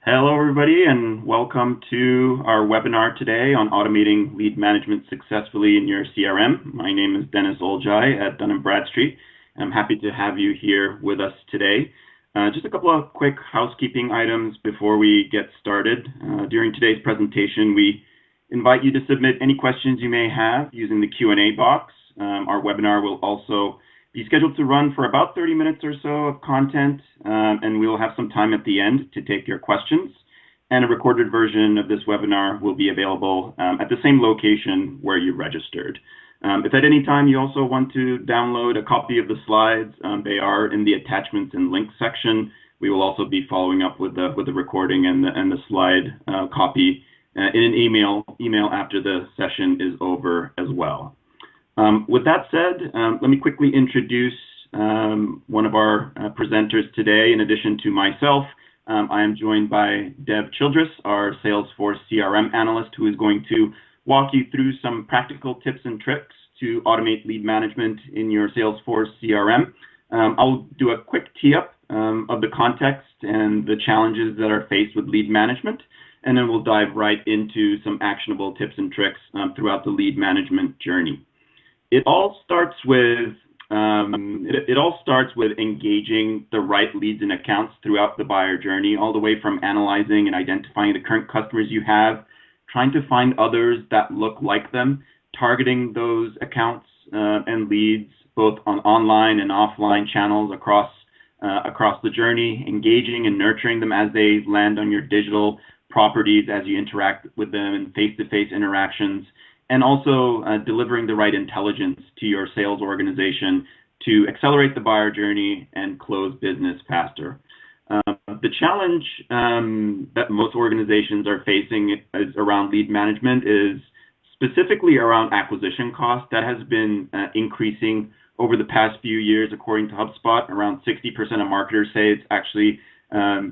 Hello, everybody, and welcome to our webinar today on automating lead management successfully in your CRM. My name is Dennis Oljai at Dun & Bradstreet. I'm happy to have you here with us today. Just a couple of quick housekeeping items before we get started. During today's presentation, we invite you to submit any questions you may have using the Q&A box. Our webinar will also be scheduled to run for about 30 minutes or so of content, and we will have some time at the end to take your questions. And a recorded version of this webinar will be available at the same location where you registered. If at any time you also want to download a copy of the slides, they are in the attachments and links section. We will also be following up with the recording and the slide copy in an email after the session is over as well. With that said, let me quickly introduce one of our presenters today. In addition to myself, I am joined by Dev Childress, our Salesforce CRM analyst, who is going to walk you through some practical tips and tricks to automate lead management in your Salesforce CRM. I'll do a quick tee-up of the context and the challenges that are faced with lead management, and then we'll dive right into some actionable tips and tricks throughout the lead management journey. It all starts with engaging the right leads and accounts throughout the buyer journey, all the way from analyzing and identifying the current customers you have, trying to find others that look like them, targeting those accounts and leads both on online and offline channels across the journey, engaging and nurturing them as they land on your digital properties, as you interact with them in face-to-face interactions, and also delivering the right intelligence to your sales organization to accelerate the buyer journey and close business faster. The challenge that most organizations are facing around lead management is specifically around acquisition cost. That has been increasing over the past few years. According to HubSpot, around 60% of marketers say it's actually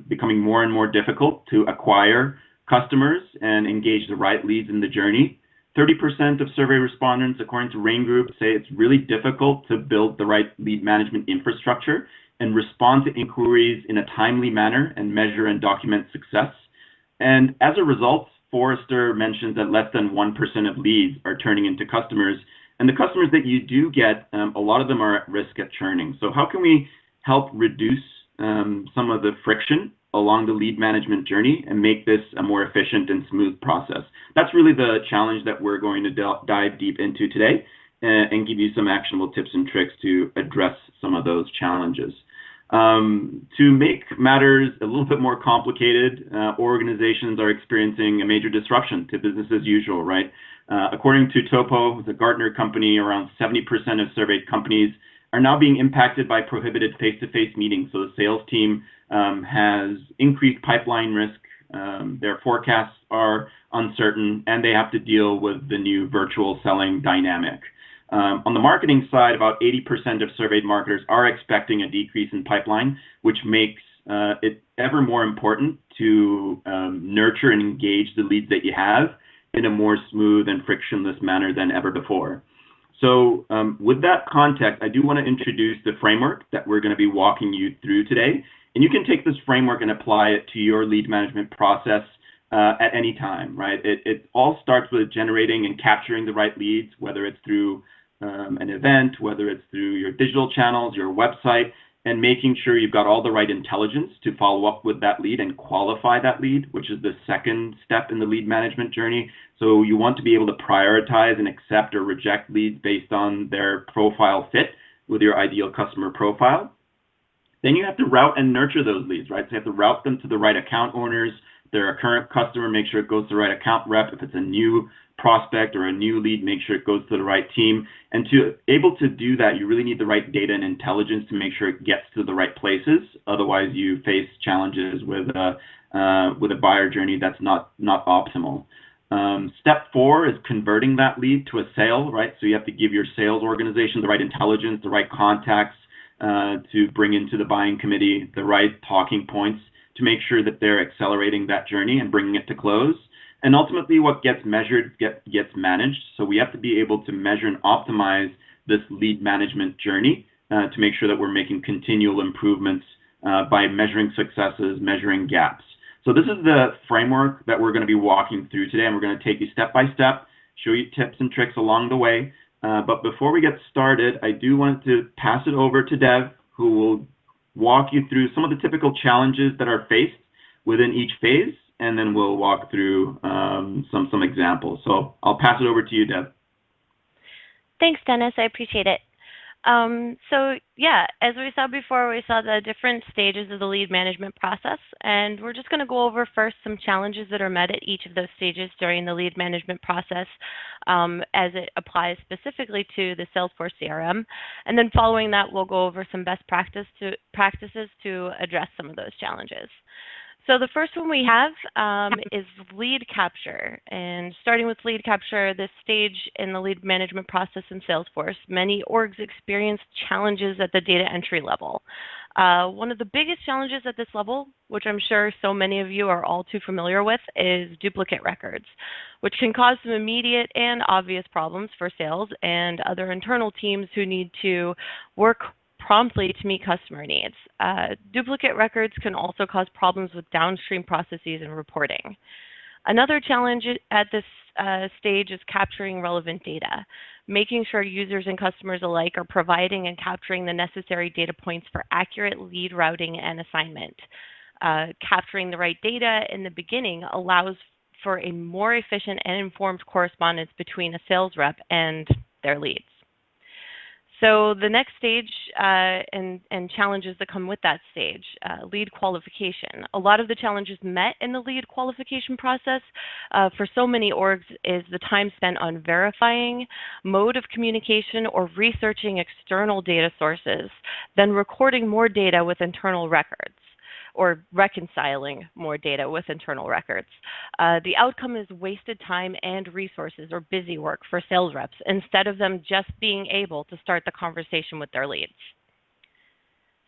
becoming more and more difficult to acquire customers and engage the right leads in the journey. 30% of survey respondents, according to Rain Group, say it's really difficult to build the right lead management infrastructure and respond to inquiries in a timely manner and measure and document success. And as a result, Forrester mentions that less than 1% of leads are turning into customers. And the customers that you do get, a lot of them are at risk at churning. So how can we help reduce some of the friction along the lead management journey and make this a more efficient and smooth process? That's really the challenge that we're going to dive deep into today and give you some actionable tips and tricks to address some of those challenges. To make matters a little bit more complicated, organizations are experiencing a major disruption to business as usual, right? According to Topo, the Gartner company, around 70% of surveyed companies are now being impacted by prohibited face-to-face meetings. So the sales team has increased pipeline risk, their forecasts are uncertain, and they have to deal with the new virtual selling dynamic. On the marketing side, about 80% of surveyed marketers are expecting a decrease in pipeline, which makes it ever more important to nurture and engage the leads that you have in a more smooth and frictionless manner than ever before. So with that context, I do want to introduce the framework that we're going to be walking you through today. And you can take this framework and apply it to your lead management process at any time, right? It all starts with generating and capturing the right leads, whether it's through an event, whether it's through your digital channels, your website, and making sure you've got all the right intelligence to follow up with that lead and qualify that lead, which is the second step in the lead management journey. So you want to be able to prioritize and accept or reject leads based on their profile fit with your ideal customer profile. Then you have to route and nurture those leads, right? So you have to route them to the right account owners. If they're a current customer, make sure it goes to the right account rep. If it's a new prospect or a new lead, make sure it goes to the right team. And to able to do that, you really need the right data and intelligence to make sure it gets to the right places. Otherwise, you face challenges with a buyer journey that's not optimal. Step 4 is converting that lead to a sale, right? So you have to give your sales organization the right intelligence, the right contacts, to bring into the buying committee the right talking points to make sure that they're accelerating that journey and bringing it to close. And ultimately, what gets measured gets managed. So we have to be able to measure and optimize this lead management journey to make sure that we're making continual improvements by measuring successes, measuring gaps. So this is the framework that we're going to be walking through today, and we're going to take you step by step, show you tips and tricks along the way. But before we get started, I do want to pass it over to Dev, who will walk you through some of the typical challenges that are faced within each phase, and then we'll walk through some examples. So I'll pass it over to you, Dev. Thanks, Dennis. I appreciate it. So yeah, as we saw before, we saw the different stages of the lead management process, and we're just going to go over first some challenges that are met at each of those stages during the lead management process as it applies specifically to the Salesforce CRM. And then following that, we'll go over some best practices to address some of those challenges. So the first one we have is lead capture. And starting with lead capture, this stage in the lead management process in Salesforce, many orgs experience challenges at the data entry level. One of the biggest challenges at this level, which I'm sure so many of you are all too familiar with, is duplicate records, which can cause some immediate and obvious problems for sales and other internal teams who need to work promptly to meet customer needs. Duplicate records can also cause problems with downstream processes and reporting. Another challenge at this stage is capturing relevant data, making sure users and customers alike are providing and capturing the necessary data points for accurate lead routing and assignment. Capturing the right data in the beginning allows for a more efficient and informed correspondence between a sales rep and their leads. So the next stage and challenges that come with that stage, lead qualification. A lot of the challenges met in the lead qualification process for so many orgs is the time spent on verifying mode of communication or researching external data sources, then recording more data with internal records, or reconciling more data with internal records. The outcome is wasted time and resources or busy work for sales reps instead of them just being able to start the conversation with their leads.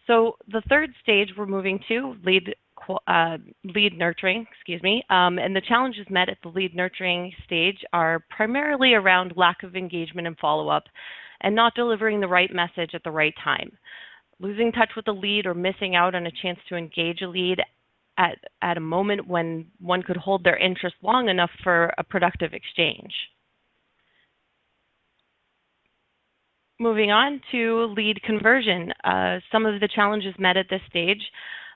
So the third stage we're moving to, lead nurturing, and the challenges met at the lead nurturing stage are primarily around lack of engagement and follow-up and not delivering the right message at the right time. Losing touch with a lead or missing out on a chance to engage a lead at a moment when one could hold their interest long enough for a productive exchange. Moving on to lead conversion. Some of the challenges met at this stage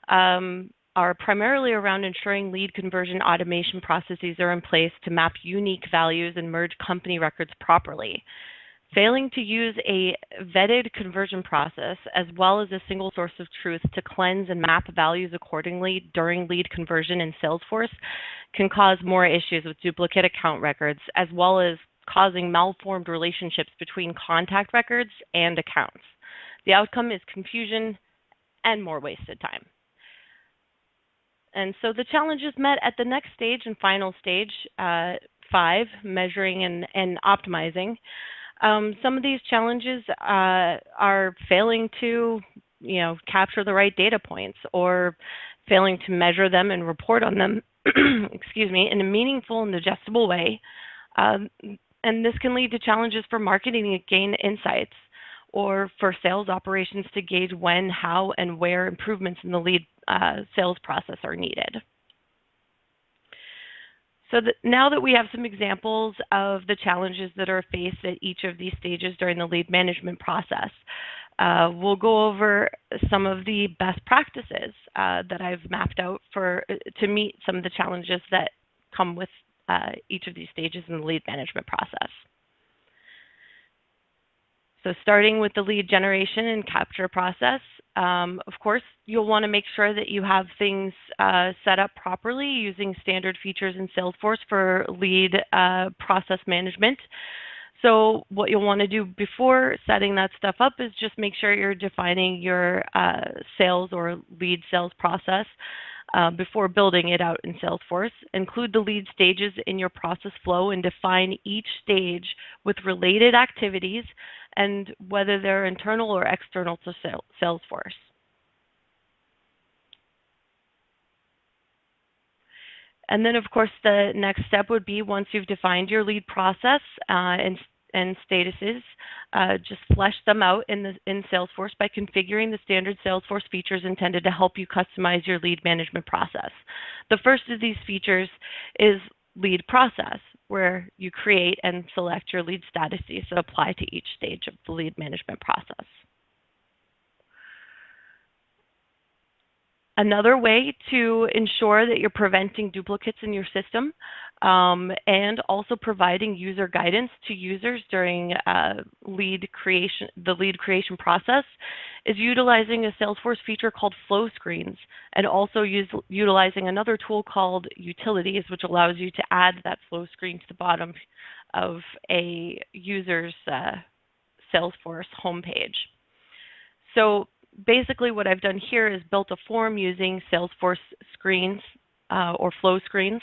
are primarily around ensuring lead conversion automation processes are in place to map unique values and merge company records properly. Failing to use a vetted conversion process as well as a single source of truth to cleanse and map values accordingly during lead conversion in Salesforce can cause more issues with duplicate account records, as well as causing malformed relationships between contact records and accounts. The outcome is confusion and more wasted time. And so the challenges met at the next stage and final stage, 5, measuring and optimizing. Some of these challenges are failing to, capture the right data points or failing to measure them and report on them, in a meaningful and digestible way. And this can lead to challenges for marketing to gain insights or for sales operations to gauge when, how, and where improvements in the lead sales process are needed. So now that we have some examples of the challenges that are faced at each of these stages during the lead management process, we'll go over some of the best practices that I've mapped out to meet some of the challenges that come with each of these stages in the lead management process. So starting with the lead generation and capture process, of course, you'll want to make sure that you have things set up properly using standard features in Salesforce for lead process management. So what you'll want to do before setting that stuff up is just make sure you're defining your sales or lead sales process before building it out in Salesforce. Include the lead stages in your process flow and define each stage with related activities and whether they're internal or external to Salesforce. And then, of course, the next step would be once you've defined your lead process and and statuses, just flesh them out in Salesforce by configuring the standard Salesforce features intended to help you customize your lead management process. The first of these features is lead process, where you create and select your lead statuses that apply to each stage of the lead management process. Another way to ensure that you're preventing duplicates in your system and also providing user guidance to users during the lead creation process is utilizing a Salesforce feature called flow screens, and also utilizing another tool called utilities, which allows you to add that flow screen to the bottom of a user's Salesforce homepage. So basically what I've done here is built a form using Salesforce screens or flow screens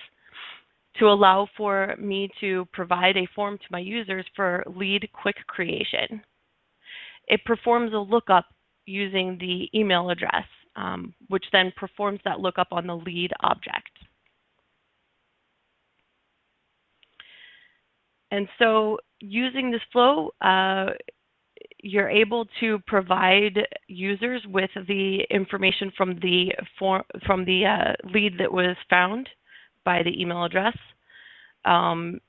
to allow for me to provide a form to my users for lead quick creation. It performs a lookup using the email address, which then performs that lookup on the lead object. And so using this flow, you're able to provide users with the information from the lead that was found by the email address, and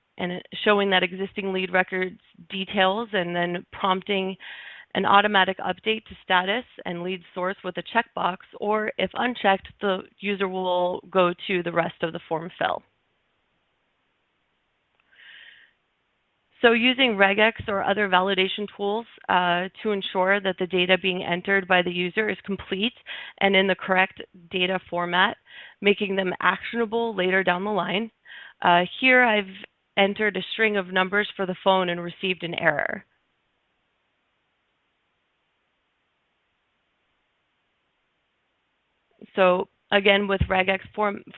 showing that existing lead records details, and then prompting an automatic update to status and lead source with a checkbox, or if unchecked, the user will go to the rest of the form fill. So using regex or other validation tools to ensure that the data being entered by the user is complete and in the correct data format, making them actionable later down the line. Here I've entered a string of numbers for the phone and received an error. So again, with regex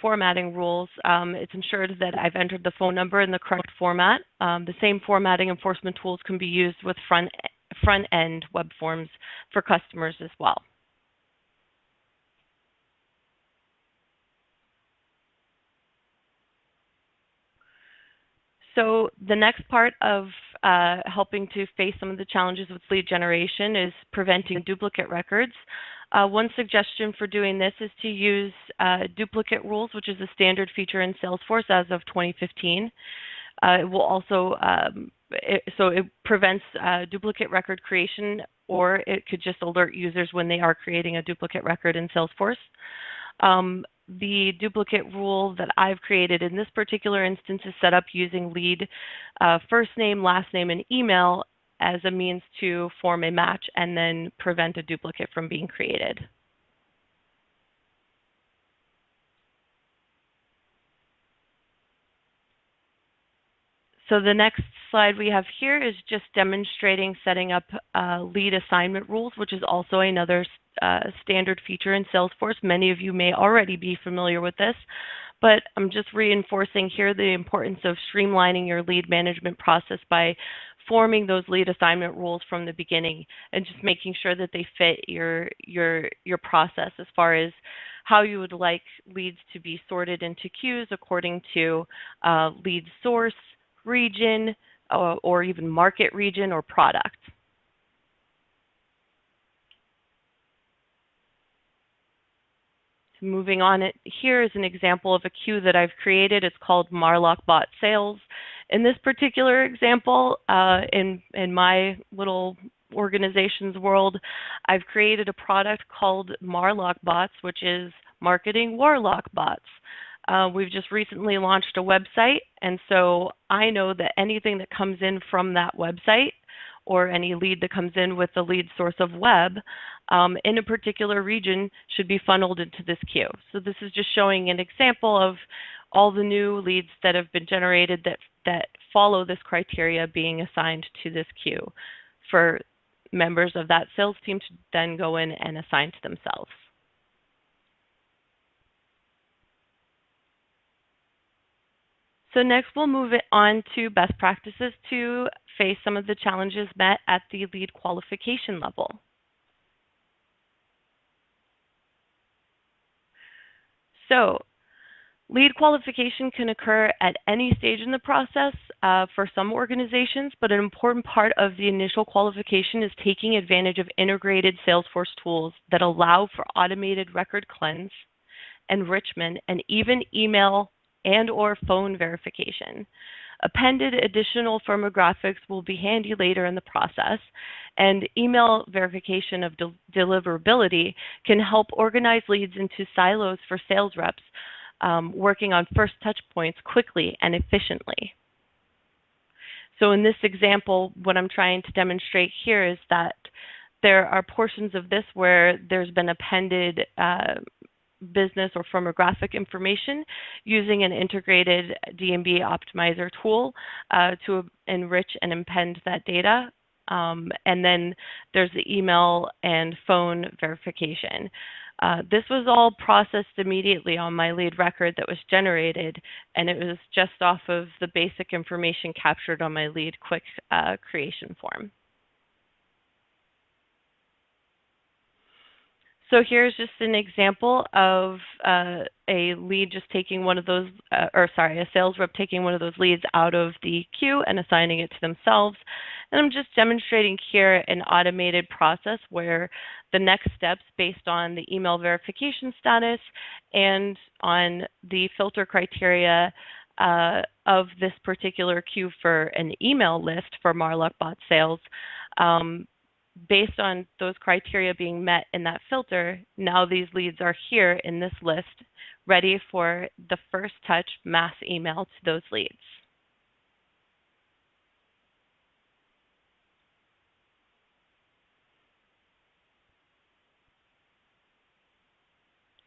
formatting rules, it's ensured that I've entered the phone number in the correct format. The same formatting enforcement tools can be used with front-end web forms for customers as well. So the next part of helping to face some of the challenges with lead generation is preventing duplicate records. One suggestion for doing this is to use duplicate rules, which is a standard feature in Salesforce as of 2015. It will also, so it prevents duplicate record creation, or it could just alert users when they are creating a duplicate record in Salesforce. The duplicate rule that I've created in this particular instance is set up using lead first name, last name, and email as a means to form a match and then prevent a duplicate from being created. So the next slide we have here is just demonstrating setting up lead assignment rules, which is also another standard feature in Salesforce. Many of you may already be familiar with this, but I'm just reinforcing here the importance of streamlining your lead management process by forming those lead assignment rules from the beginning and just making sure that they fit your process as far as how you would like leads to be sorted into queues according to lead source, region, or even market region or product. So moving on, here is an example of a queue that I've created. It's called Marlock Bot Sales. In this particular example, in my little organization's world, I've created a product called Marlock Bots, which is marketing warlock bots. We've just recently launched a website, and so I know that anything that comes in from that website or any lead that comes in with the lead source of web in a particular region should be funneled into this queue. So this is just showing an example of all the new leads that have been generated that follow this criteria being assigned to this queue for members of that sales team to then go in and assign to themselves. So next we'll move it on to best practices to face some of the challenges met at the lead qualification level. So Lead qualification can occur at any stage in the process for some organizations, but an important part of the initial qualification is taking advantage of integrated Salesforce tools that allow for automated record cleanse, enrichment, and even email and/or phone verification. Appended additional firmographics will be handy later in the process, and email verification of deliverability can help organize leads into silos for sales reps working on first touch points quickly and efficiently. So in this example, what I'm trying to demonstrate here is that there are portions of this where there's been appended business or firmographic information using an integrated D&B optimizer tool to enrich and append that data. And then there's the email and phone verification. This was all processed immediately on my lead record that was generated, and it was just off of the basic information captured on my lead quick creation form. So here's just an example of a lead just taking one of those, a sales rep taking one of those leads out of the queue and assigning it to themselves. And I'm just demonstrating here an automated process where the next steps based on the email verification status and on the filter criteria of this particular queue for an email list for Marlock bot sales, based on those criteria being met in that filter, now these leads are here in this list, ready for the first touch mass email to those leads.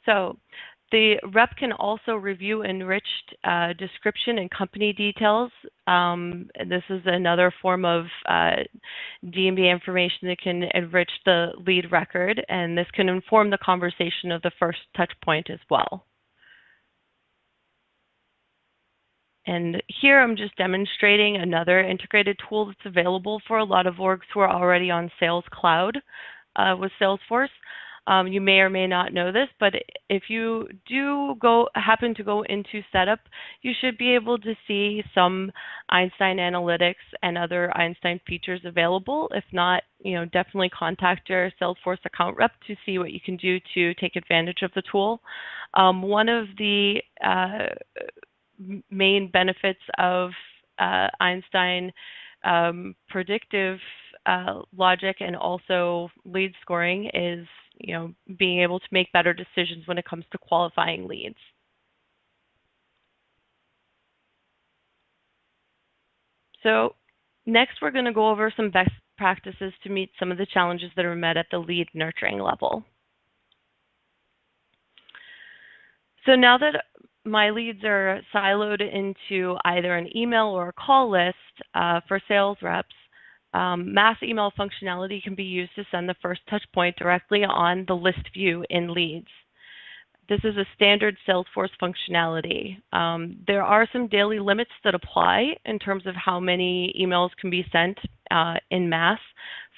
So the rep can also review enriched description and company details. This is another form of D&B information that can enrich the lead record, and this can inform the conversation of the first touch point as well. And here I'm just demonstrating another integrated tool that's available for a lot of orgs who are already on Sales Cloud with Salesforce. You may or may not know this, but if you do happen to go into setup, you should be able to see some Einstein analytics and other Einstein features available. If not, definitely contact your Salesforce account rep to see what you can do to take advantage of the tool. One of the main benefits of Einstein predictive logic and also lead scoring is being able to make better decisions when it comes to qualifying leads. So next, we're going to go over some best practices to meet some of the challenges that are met at the lead nurturing level. So now that my leads are siloed into either an email or a call list for sales reps, mass email functionality can be used to send the first touch point directly on the list view in leads. This is a standard Salesforce functionality. There are some daily limits that apply in terms of how many emails can be sent in mass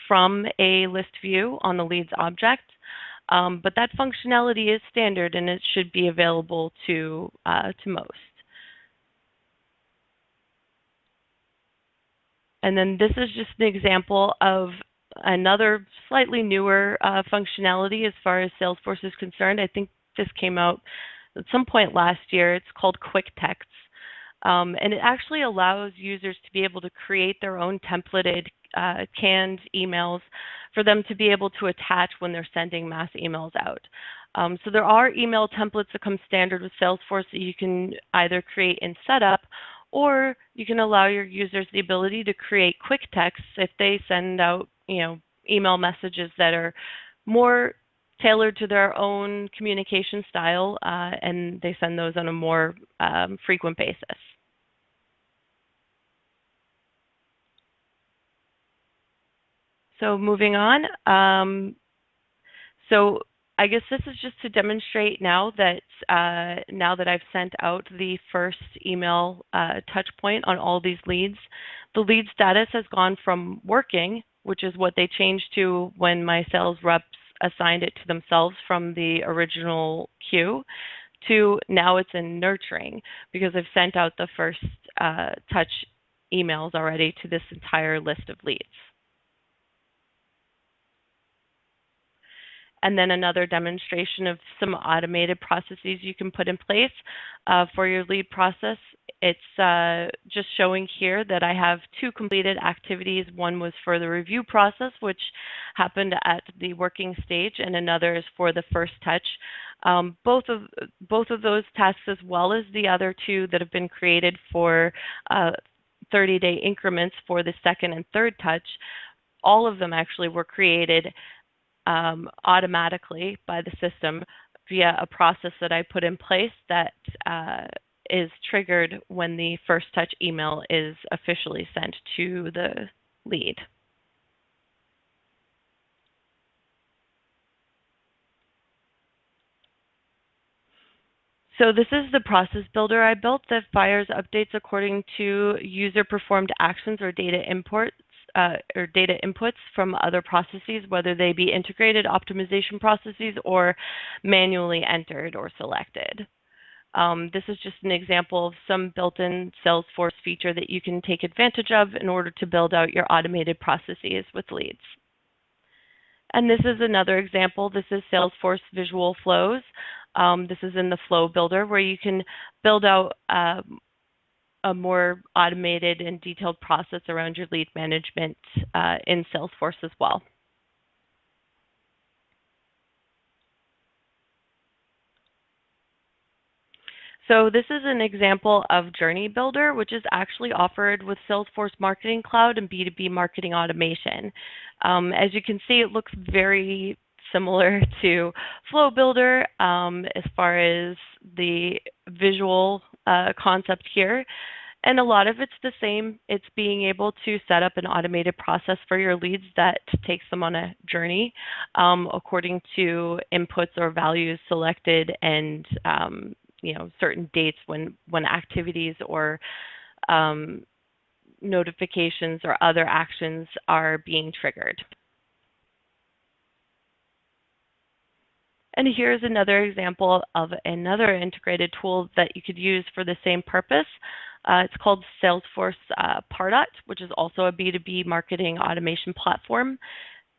from a list view on the leads object. But that functionality is standard and it should be available to most. And then this is just an example of another slightly newer functionality as far as Salesforce is concerned. I think this came out at some point last year. It's called Quick Texts. And it actually allows users to be able to create their own templated canned emails for them to be able to attach when they're sending mass emails out. So there are email templates that come standard with Salesforce that you can either create in setup, or you can allow your users the ability to create quick texts if they send out, email messages that are more tailored to their own communication style, and they send those on a more frequent basis. So moving on. So I guess this is just to demonstrate now that I've sent out the first email touch point on all these leads, the lead status has gone from working, which is what they changed to when my sales reps assigned it to themselves from the original queue, to now it's in nurturing because I've sent out the first touch emails already to this entire list of leads. And then another demonstration of some automated processes you can put in place for your lead process. It's just showing here that I have 2 completed activities. One was for the review process, which happened at the working stage, and another is for the first touch. Both of those tasks, as well as the other 2 that have been created for 30-day increments for the second and third touch, all of them actually were created automatically by the system via a process that I put in place that is triggered when the first touch email is officially sent to the lead. So this is the process builder I built that fires updates according to user performed actions or data imports or data inputs from other processes, whether they be integrated optimization processes or manually entered or selected. This is just an example of some built-in Salesforce feature that you can take advantage of in order to build out your automated processes with leads. And this is another example. This is Salesforce Visual Flows. This is in the Flow Builder where you can build out a more automated and detailed process around your lead management in Salesforce as well. So this is an example of Journey Builder, which is actually offered with Salesforce Marketing Cloud and B2B marketing automation. As you can see, it looks very similar to Flow Builder as far as the visual concept here. And a lot of it's the same. It's being able to set up an automated process for your leads that takes them on a journey according to inputs or values selected and certain dates when activities or notifications or other actions are being triggered. And here's another example of another integrated tool that you could use for the same purpose. It's called Salesforce Pardot, which is also a B2B marketing automation platform.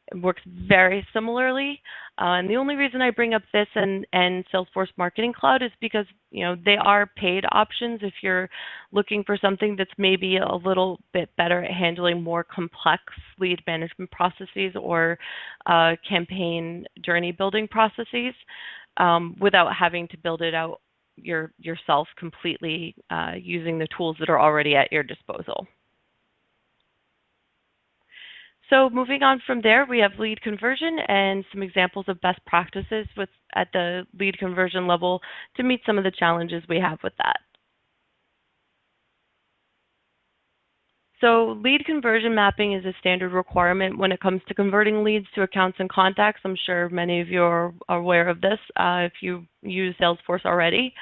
It works very similarly. And the only reason I bring up this and Salesforce Marketing Cloud is because they are paid options if you're looking for something that's maybe a little bit better at handling more complex lead management processes or campaign journey building processes without having to build it out yourself completely using the tools that are already at your disposal. So moving on from there, we have lead conversion and some examples of best practices at the lead conversion level to meet some of the challenges we have with that. So lead conversion mapping is a standard requirement when it comes to converting leads to accounts and contacts. I'm sure many of you are aware of this if you use Salesforce already.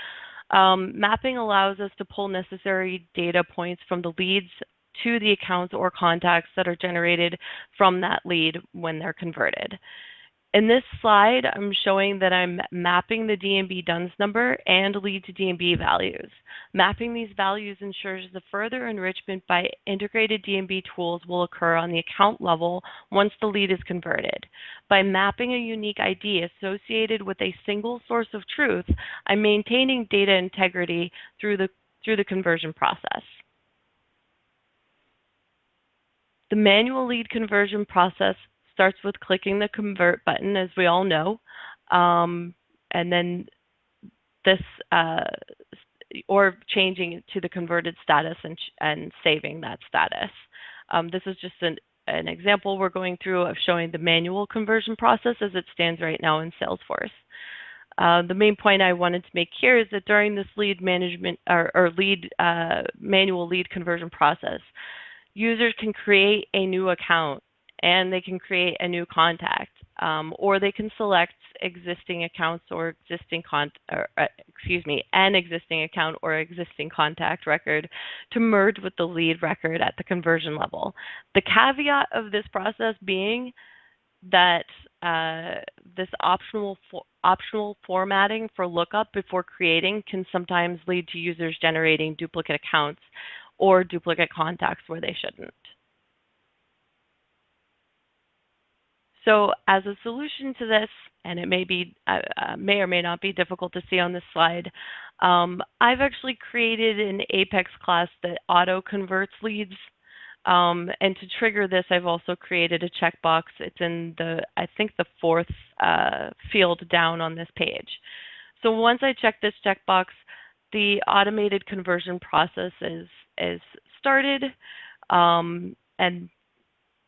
Mapping allows us to pull necessary data points from the leads to the accounts or contacts that are generated from that lead when they're converted. In this slide, I'm showing that I'm mapping the D&B DUNS number and lead to D&B values. Mapping these values ensures the further enrichment by integrated D&B tools will occur on the account level once the lead is converted. By mapping a unique ID associated with a single source of truth, I'm maintaining data integrity through the conversion process. The manual lead conversion process starts with clicking the convert button, as we all know, and then this, or changing it to the converted status and saving that status. This is just an example we're going through of showing the manual conversion process as it stands right now in Salesforce. The main point I wanted to make here is that during this lead management or manual lead conversion process, users can create a new account and they can create a new contact, or they can select existing accounts or an existing account or existing contact record to merge with the lead record at the conversion level. The caveat of this process being that this optional formatting for lookup before creating can sometimes lead to users generating duplicate accounts or duplicate contacts where they shouldn't. So as a solution to this, and it may or may not be difficult to see on this slide, I've actually created an Apex class that auto converts leads. And to trigger this, I've also created a checkbox. It's in I think the fourth field down on this page. So once I check this checkbox, the automated conversion process is started,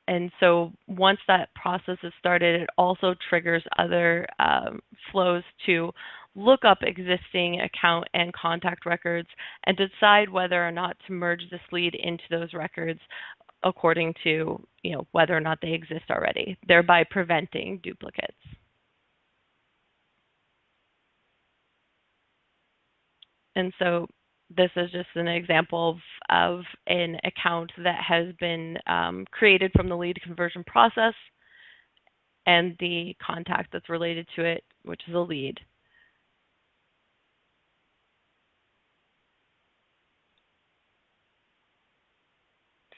and so once that process is started, it also triggers other flows to look up existing account and contact records and decide whether or not to merge this lead into those records according to whether or not they exist already, thereby preventing duplicates. And so this is just an example of an account that has been created from the lead conversion process and the contact that's related to it, which is a lead.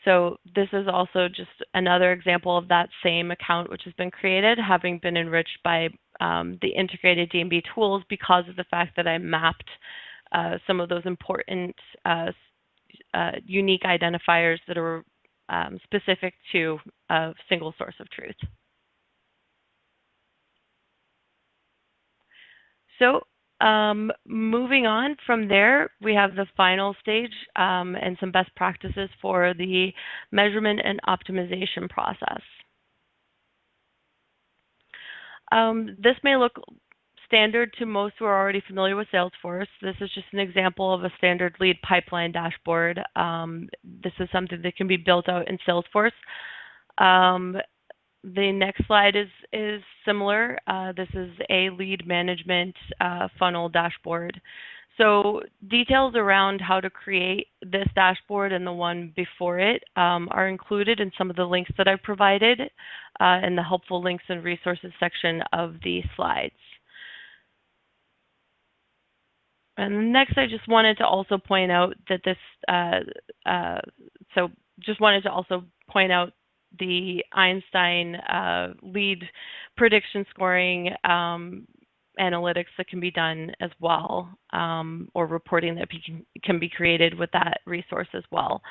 So this is also just another example of that same account which has been created, having been enriched by the integrated D&B tools because of the fact that I mapped some of those important unique identifiers that are specific to a single source of truth. So moving on from there, we have the final stage and some best practices for the measurement and optimization process. This may look standard to most who are already familiar with Salesforce. This is just an example of a standard lead pipeline dashboard. This is something that can be built out in Salesforce. The next slide is similar. This is a lead management funnel dashboard. So details around how to create this dashboard and the one before it are included in some of the links that I've provided in the helpful links and resources section of the slides. And next, I just wanted to also point out that the Einstein lead prediction scoring analytics that can be done as well, or reporting that can be created with that resource as well.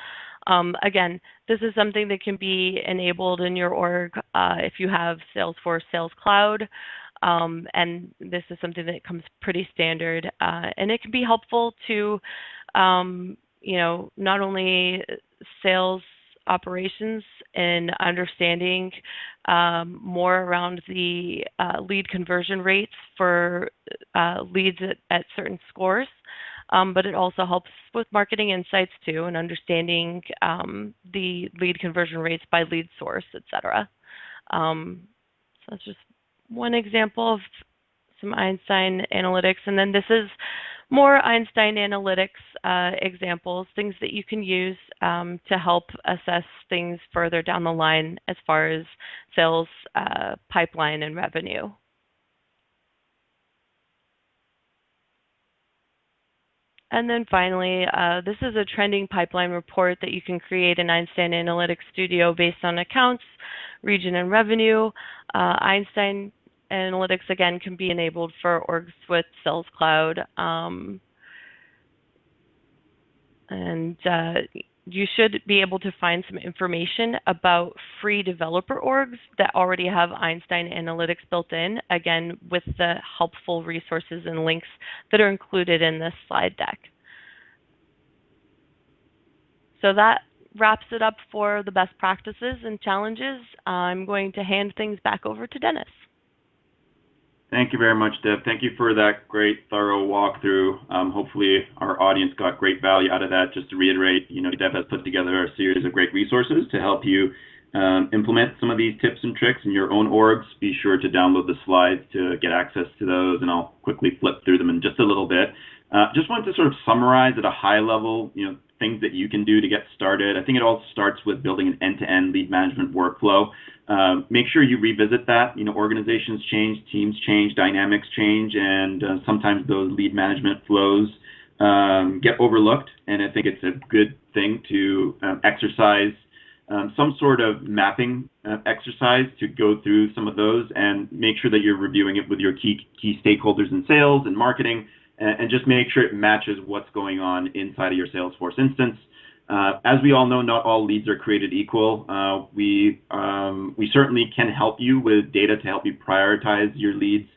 Again, this is something that can be enabled in your org if you have Salesforce Sales Cloud. And this is something that comes pretty standard, and it can be helpful to, not only sales operations and understanding more around the lead conversion rates for leads at certain scores, but it also helps with marketing insights too, and understanding the lead conversion rates by lead source, et cetera. So that's just one example of some Einstein analytics. And then this is more Einstein analytics examples, things that you can use to help assess things further down the line as far as sales pipeline and revenue. And then finally, this is a trending pipeline report that you can create in Einstein Analytics Studio based on accounts, region, and revenue. Einstein Analytics, again, can be enabled for orgs with Sales Cloud. You should be able to find some information about free developer orgs that already have Einstein Analytics built in, again, with the helpful resources and links that are included in this slide deck. So that wraps it up for the best practices and challenges. I'm going to hand things back over to Dennis. Thank you very much, Deb. Thank you for that great, thorough walkthrough. Hopefully, our audience got great value out of that. Just to reiterate, Deb has put together a series of great resources to help you implement some of these tips and tricks in your own orgs. Be sure to download the slides to get access to those, and I'll quickly flip through them in just a little bit. Just wanted to sort of summarize at a high level, things that you can do to get started. I think it all starts with building an end-to-end lead management workflow. Make sure you revisit that. Organizations change, teams change, dynamics change, and sometimes those lead management flows get overlooked. And I think it's a good thing to exercise some sort of mapping exercise to go through some of those and make sure that you're reviewing it with your key stakeholders in sales and marketing, and just make sure it matches what's going on inside of your Salesforce instance. As we all know, not all leads are created equal. We certainly can help you with data to help you prioritize your leads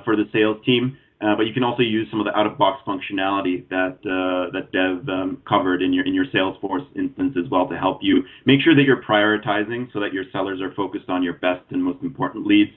for the sales team. But you can also use some of the out-of-box functionality that Dev covered in your Salesforce instance as well to help you make sure that you're prioritizing so that your sellers are focused on your best and most important leads.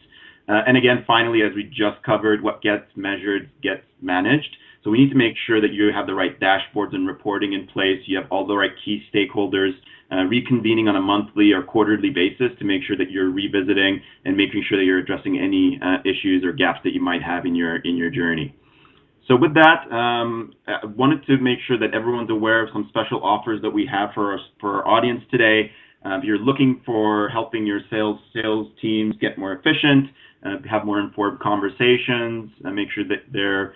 And again, finally, as we just covered, what gets measured gets managed. So we need to make sure that you have the right dashboards and reporting in place. You have all the right key stakeholders reconvening on a monthly or quarterly basis to make sure that you're revisiting and making sure that you're addressing any issues or gaps that you might have in your journey. So with that, I wanted to make sure that everyone's aware of some special offers that we have for our audience today. If you're looking for helping your sales teams get more efficient, have more informed conversations, make sure that they're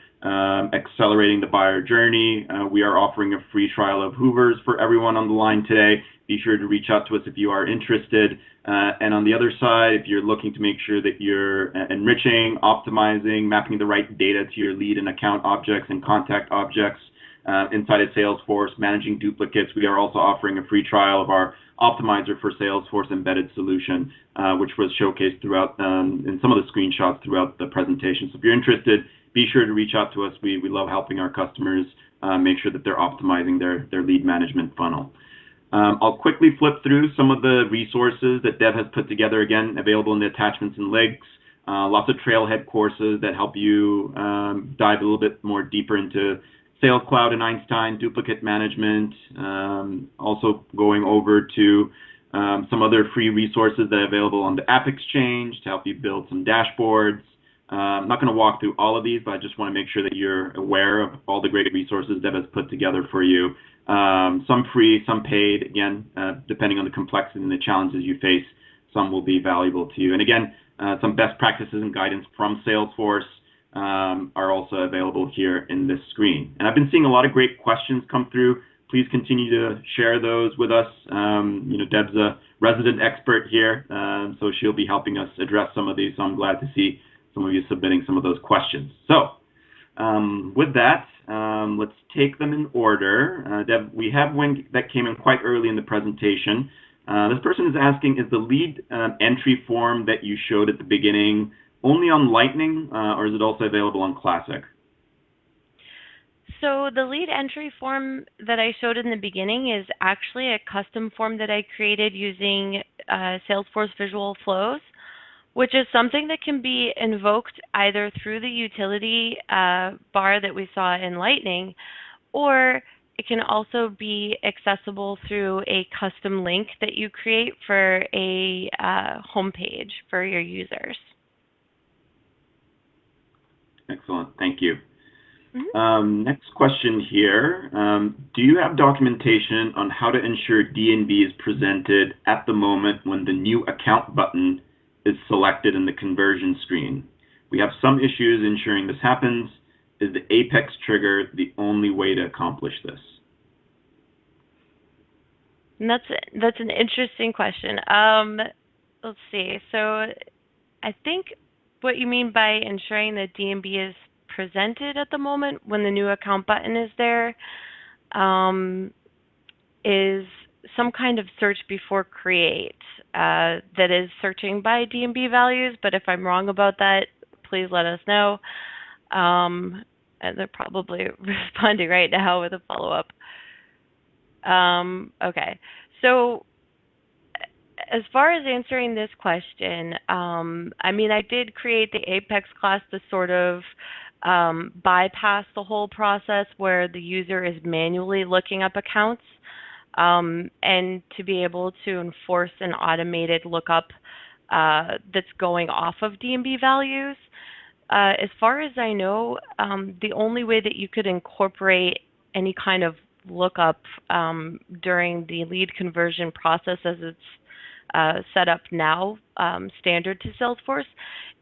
accelerating the buyer journey, we are offering a free trial of Hoovers for everyone on the line today. Be sure to reach out to us if you are interested. And on the other side, if you're looking to make sure that you're enriching, optimizing, mapping the right data to your lead and account objects and contact objects inside of Salesforce, managing duplicates, we are also offering a free trial of our Optimizer for Salesforce embedded solution, which was showcased throughout in some of the screenshots throughout the presentation. So if you're interested, be sure to reach out to us. We love helping our customers make sure that they're optimizing their lead management funnel. I'll quickly flip through some of the resources that Dev has put together, again, available in the attachments and links. Lots of trailhead courses that help you dive a little bit more deeper into Sales Cloud and Einstein, duplicate management, also going over to some other free resources that are available on the App Exchange to help you build some dashboards. I'm not going to walk through all of these, but I just want to make sure that you're aware of all the great resources Dev has put together for you. Some free, some paid, again, depending on the complexity and the challenges you face, some will be valuable to you. And again, some best practices and guidance from Salesforce are also available here in this screen. And I've been seeing a lot of great questions come through. Please continue to share those with us. Deb's a resident expert here, so she'll be helping us address some of these. So I'm glad to see some of you submitting some of those questions. So with that, let's take them in order. Deb, we have one that came in quite early in the presentation. This person is asking, is the lead entry form that you showed at the beginning only on Lightning, or is it also available on Classic? So the lead entry form that I showed in the beginning is actually a custom form that I created using Salesforce Visual Flows, which is something that can be invoked either through the utility bar that we saw in Lightning, or it can also be accessible through a custom link that you create for a homepage for your users. Excellent, thank you. Next question here. Do you have documentation on how to ensure D&B is presented at the moment when the new account button is selected in the conversion screen? We have some issues ensuring this happens. Is the Apex trigger the only way to accomplish this? And that's an interesting question. Let's see. So I think what you mean by ensuring that D&B is presented at the moment when the new account button is there is some kind of search before create that is searching by D&B values. But if I'm wrong about that, please let us know. And they're probably responding right now with a follow-up. Okay, so as far as answering this question, I mean, I did create the Apex class to sort of bypass the whole process where the user is manually looking up accounts, and to be able to enforce an automated lookup that's going off of D&B values. As far as I know, the only way that you could incorporate any kind of lookup during the lead conversion process as it's set up now, standard to Salesforce,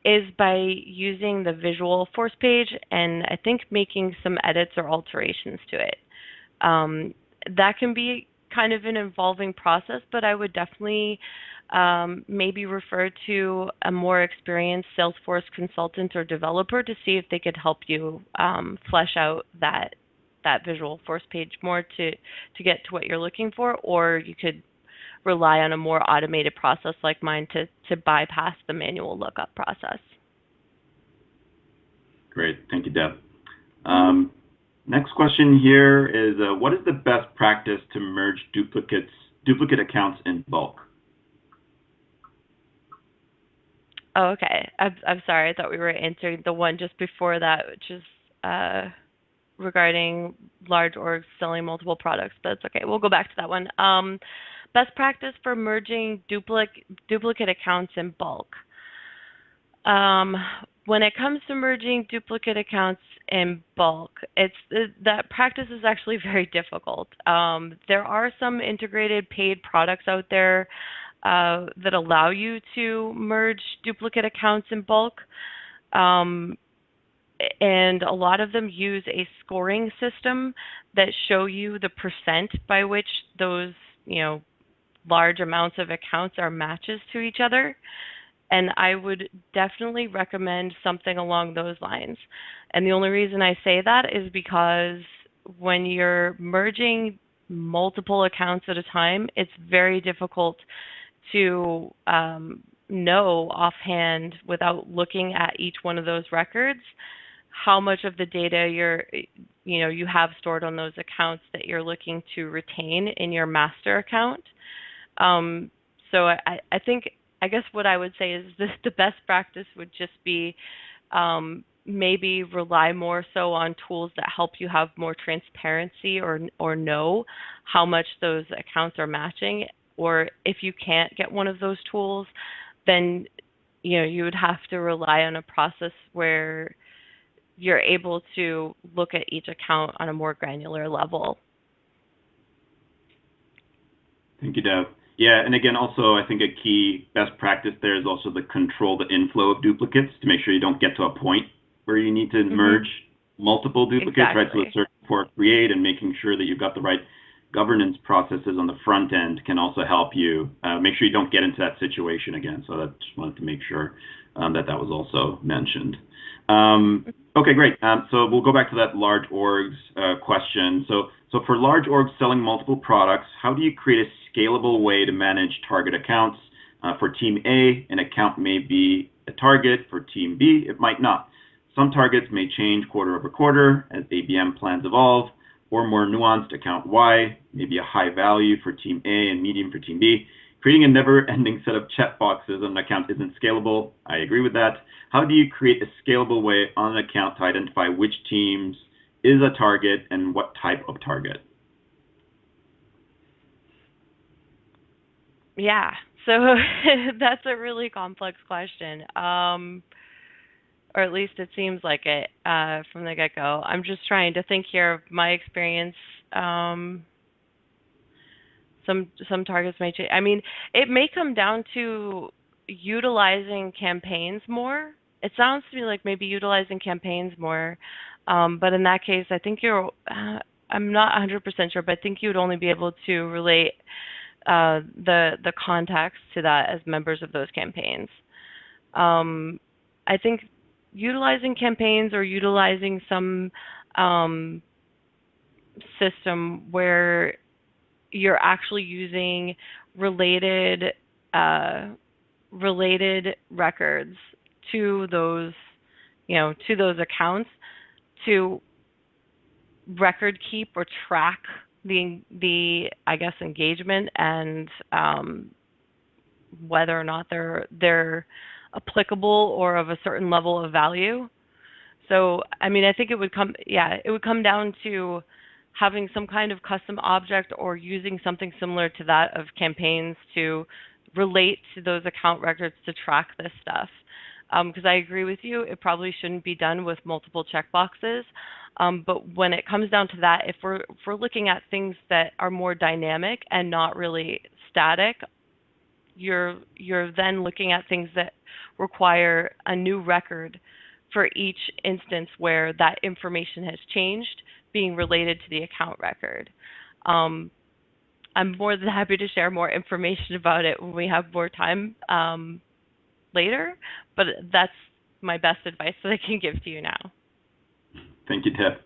is by using the visual force page and I think making some edits or alterations to it. Um, that can be kind of an involving process, but I would definitely maybe refer to a more experienced Salesforce consultant or developer to see if they could help you flesh out that visual force page more to get to what you're looking for, or you could rely on a more automated process like mine to bypass the manual lookup process. Great. Thank you, Deb. Next question here is, what is the best practice to merge duplicate accounts in bulk? Oh, okay. I'm sorry. I thought we were answering the one just before that, which is regarding large orgs selling multiple products, but it's okay. We'll go back to that one. Best practice for merging duplicate accounts in bulk. When it comes to merging duplicate accounts in bulk, that practice is actually very difficult. There are some integrated paid products out there that allow you to merge duplicate accounts in bulk. And a lot of them use a scoring system that show you the percent by which those, large amounts of accounts are matches to each other. And I would definitely recommend something along those lines. And the only reason I say that is because when you're merging multiple accounts at a time, it's very difficult to know offhand without looking at each one of those records how much of the data you have stored on those accounts that you're looking to retain in your master account. So I think, I guess what I would say is the best practice would just be maybe rely more so on tools that help you have more transparency or know how much those accounts are matching. Or if you can't get one of those tools, then you would have to rely on a process where you're able to look at each account on a more granular level. Thank you, Deb. Yeah, and again, also, I think a key best practice there is also to control the inflow of duplicates to make sure you don't get to a point where you need to merge multiple duplicates, Exactly. right? So a search for create and making sure that you've got the right governance processes on the front end can also help you make sure you don't get into that situation again. So I just wanted to make sure that was also mentioned. Okay, great. So we'll go back to that large orgs question. So for large orgs selling multiple products, how do you create a scalable way to manage target accounts? For team A, an account may be a target. For team B, it might not. Some targets may change quarter over quarter as ABM plans evolve, or more nuanced account Y, maybe a high value for team A and medium for team B. Creating a never-ending set of checkboxes on an account isn't scalable. I agree with that. How do you create a scalable way on an account to identify which teams is a target and what type of target? Yeah, so that's a really complex question, or at least it seems like it from the get-go. I'm just trying to think here of my experience. Some targets may change. I mean, it may come down to utilizing campaigns more. It sounds to me like maybe utilizing campaigns more, but in that case, I think I'm not 100% sure, but I think you would only be able to relate the contacts to that as members of those campaigns. I think utilizing campaigns or utilizing some system where you're actually using related records to those accounts to record keep or track the I guess engagement and whether or not they're applicable or of a certain level of value. So I mean I think it would come down to having some kind of custom object or using something similar to that of campaigns to relate to those account records to track this stuff. because I agree with you, it probably shouldn't be done with multiple checkboxes. But when it comes down to that, if we're looking at things that are more dynamic and not really static, you're then looking at things that require a new record for each instance where that information has changed, being related to the account record. Um, I'm more than happy to share more information about it when we have more time later, but that's my best advice that I can give to you now. Thank you, Tiff.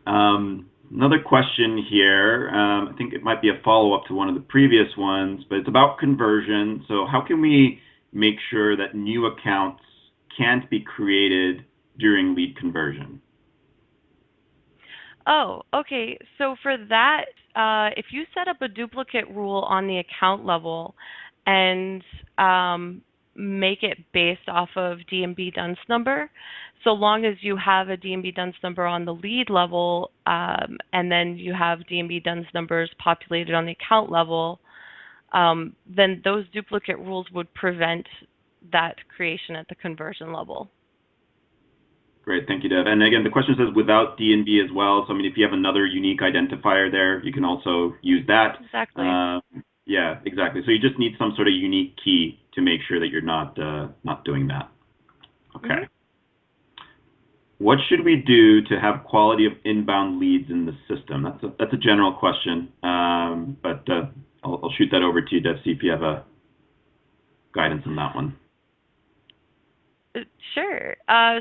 Another question here. I think it might be a follow-up to one of the previous ones, but it's about conversion. So how can we make sure that new accounts can't be created during lead conversion? Oh, okay. So for that, if you set up a duplicate rule on the account level and make it based off of D&B dunce number, so long as you have a D&B dunce number on the lead level, and then you have D&B dunce numbers populated on the account level, then those duplicate rules would prevent that creation at the conversion level. Great, thank you, Dev. And again, the question says without D&B as well. So I mean, if you have another unique identifier there, you can also use that. Exactly. Yeah, exactly. So you just need some sort of unique key to make sure that you're not doing that. Okay. Mm-hmm. What should we do to have quality of inbound leads in the system? That's a general question, but I'll shoot that over to you, Dev, see if you have a guidance on that one. Sure.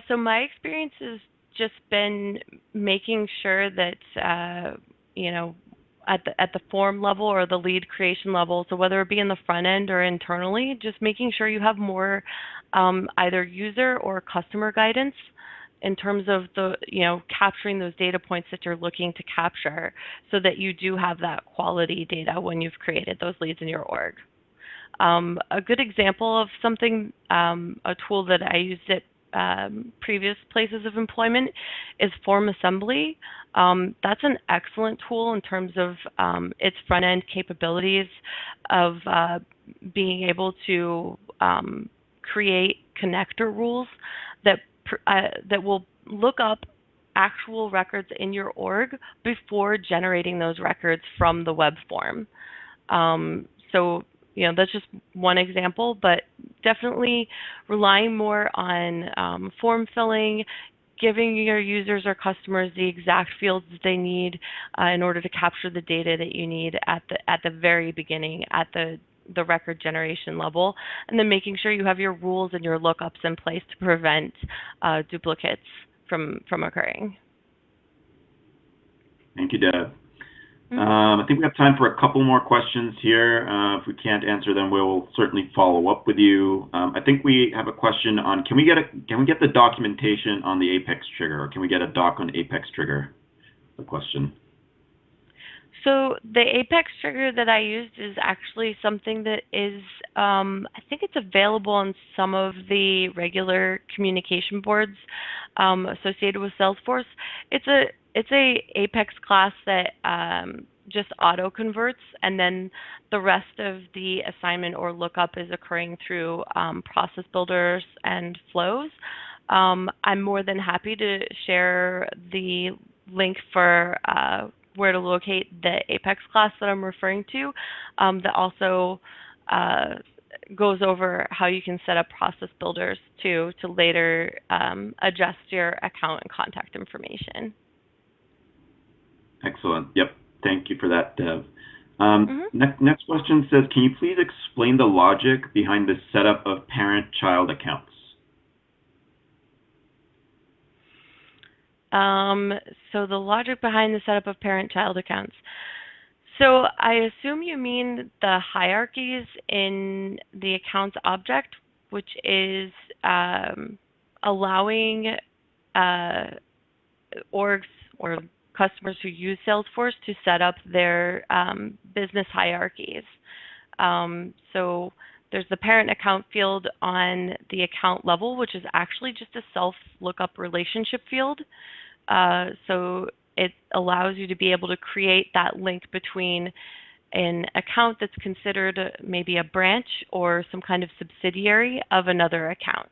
So my experience has just been making sure that you know, at the form level or the lead creation level, so whether it be in the front end or internally, just making sure you have more either user or customer guidance in terms of the, capturing those data points that you're looking to capture, so that you do have that quality data when you've created those leads in your org. A good example of something, a tool that I used at previous places of employment, is form assembly. That's an excellent tool in terms of its front-end capabilities of being able to create connector rules that will look up actual records in your org before generating those records from the web form. So that's just one example, but definitely relying more on form filling, giving your users or customers the exact fields that they need in order to capture the data that you need at the very beginning, at the record generation level, and then making sure you have your rules and your lookups in place to prevent duplicates from occurring. Thank you, Deb. I think we have time for a couple more questions here. If we can't answer them, we'll certainly follow up with you. I think we have a question on, can we get the documentation on the Apex trigger, or can we get a doc on Apex trigger? The question. So the Apex trigger that I used is actually something that is, I think it's available on some of the regular communication boards associated with Salesforce. It's a Apex class that just auto converts, and then the rest of the assignment or lookup is occurring through process builders and flows. I'm more than happy to share the link for where to locate the Apex class that I'm referring to, that also goes over how you can set up process builders to later adjust your account and contact information. Excellent. Yep. Thank you for that, Dev. Next question says, can you please explain the logic behind the setup of parent-child accounts? So the logic behind the setup of parent-child accounts. So I assume you mean the hierarchies in the accounts object, which is allowing orgs or customers who use Salesforce to set up their business hierarchies. So there's the parent account field on the account level, which is actually just a self-lookup relationship field. So it allows you to be able to create that link between an account that's considered maybe a branch or some kind of subsidiary of another account.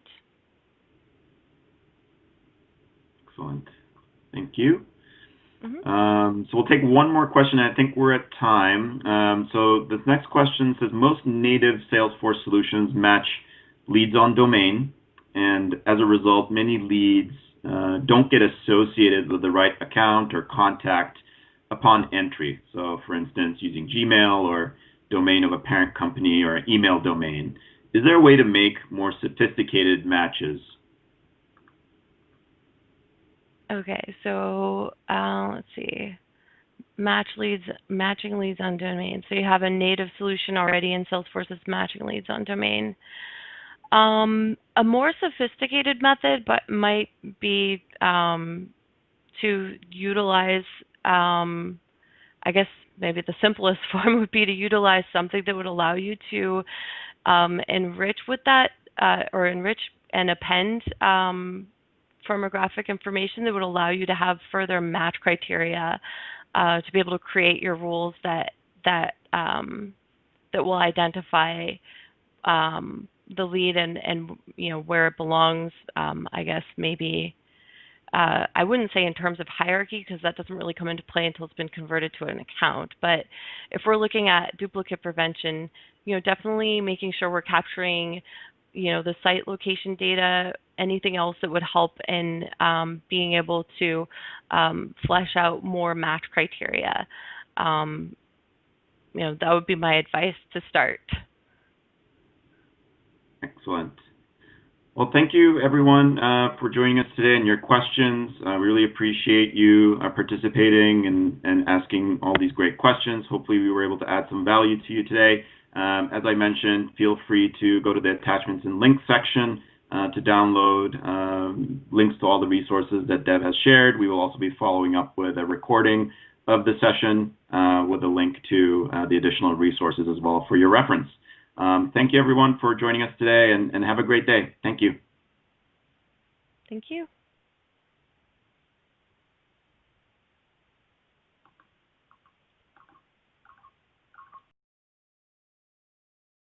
Excellent. Thank you. Mm-hmm. So we'll take one more question. I think we're at time. So this next question says, most native Salesforce solutions match leads on domain, and as a result, many leads don't get associated with the right account or contact upon entry. So for instance, using Gmail or domain of a parent company or email domain. Is there a way to make more sophisticated matches? Okay, so let's see. Matching leads on domain. So you have a native solution already in Salesforce that's matching leads on domain. A more sophisticated method, but might be to utilize, I guess maybe the simplest form would be to utilize something that would allow you to enrich with that or enrich and append firmographic information that would allow you to have further match criteria to be able to create your rules that will identify the lead and where it belongs. I guess maybe I wouldn't say in terms of hierarchy, because that doesn't really come into play until it's been converted to an account. But if we're looking at duplicate prevention, definitely making sure we're capturing the site location data, anything else that would help in being able to flesh out more match criteria. That would be my advice to start. Excellent. Well, thank you everyone for joining us today and your questions. I really appreciate you participating and asking all these great questions. Hopefully we were able to add some value to you today. As I mentioned, feel free to go to the attachments and links section to download links to all the resources that Deb has shared. We will also be following up with a recording of the session with a link to the additional resources as well for your reference. Thank you everyone for joining us today, and have a great day. Thank you. Thank you.